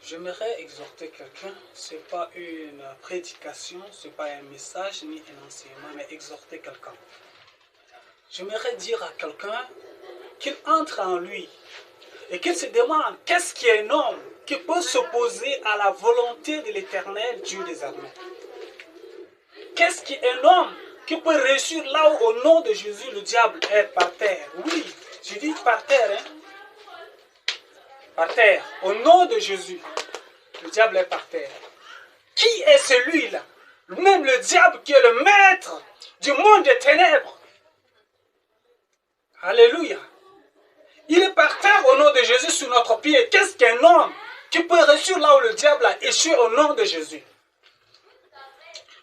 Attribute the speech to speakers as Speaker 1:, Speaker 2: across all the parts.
Speaker 1: J'aimerais exhorter quelqu'un, ce n'est pas une prédication, ce n'est pas un message ni un enseignement, mais exhorter quelqu'un. J'aimerais dire à quelqu'un qu'il entre en lui et qu'il se demande qu'est-ce qui est un homme qui peut s'opposer à la volonté de l'Éternel Dieu des armées. Qu'est-ce qui est un homme qui peut réussir là où au nom de Jésus le diable est par terre. Oui, je dis par terre, hein. Par terre, au nom de Jésus, le diable est par terre. Qui est celui-là? Même le diable qui est le maître du monde des ténèbres. Alléluia. Il est par terre au nom de Jésus sur notre pied. Qu'est-ce qu'un homme qui peut réussir là où le diable a échoué au nom de Jésus?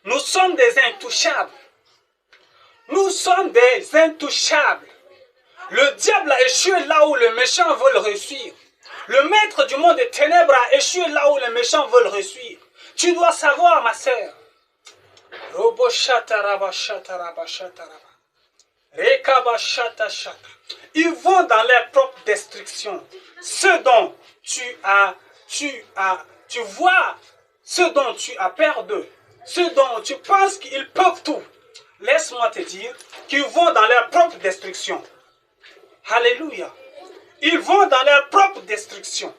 Speaker 1: Nous sommes des intouchables. Nous sommes des intouchables. Le diable a échoué là où le méchant veut réussir. Le maître du monde des ténèbres a échoué là où les méchants veulent réussir. Tu dois savoir, ma sœur. Ils vont dans leur propre destruction. Ce dont tu vois, ce dont tu as peur d'eux, ce dont tu penses qu'ils peuvent tout. Laisse-moi te dire qu'ils vont dans leur propre destruction. Alléluia. Ils vont dans leur propre destruction.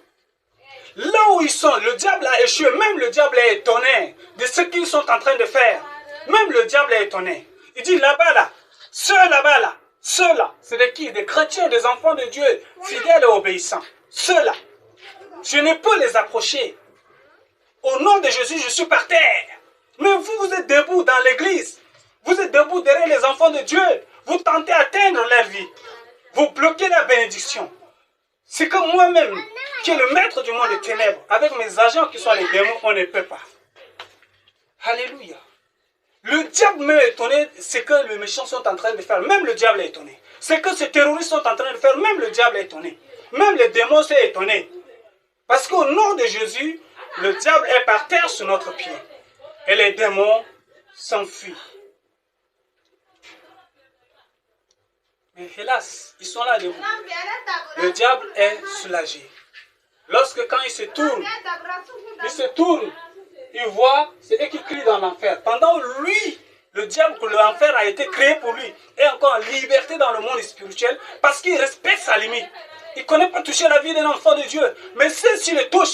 Speaker 1: Là où ils sont, le diable a échoué. Même le diable est étonné de ce qu'ils sont en train de faire. Même le diable est étonné. Il dit là-bas, là, ceux-là, c'est de qui? Des chrétiens, des enfants de Dieu, fidèles et obéissants. Ceux-là, je ne peux les approcher. Au nom de Jésus, je suis par terre. Mais vous, vous êtes debout dans l'église. Vous êtes debout derrière les enfants de Dieu. Vous tentez d'atteindre leur vie. Vous bloquez la bénédiction. C'est que moi-même, qui est le maître du monde des ténèbres, avec mes agents qui sont les démons, on ne peut pas. Alléluia. Le diable même est étonné, c'est que les méchants sont en train de faire. Même le diable est étonné. C'est que ces terroristes sont en train de faire. Même le diable est étonné. Même les démons sont étonnés. Parce qu'au nom de Jésus, le diable est par terre sur notre pied. Et les démons s'enfuient. Mais hélas, ils sont là debout. Le diable est soulagé. Lorsque quand il se tourne, il voit, c'est eux qui crient dans l'enfer. Pendant lui, le diable, que l'enfer a été créé pour lui, est encore en liberté dans le monde spirituel parce qu'il respecte sa limite. Il ne connaît pas toucher la vie d'un enfant de Dieu. Mais s'il le touche,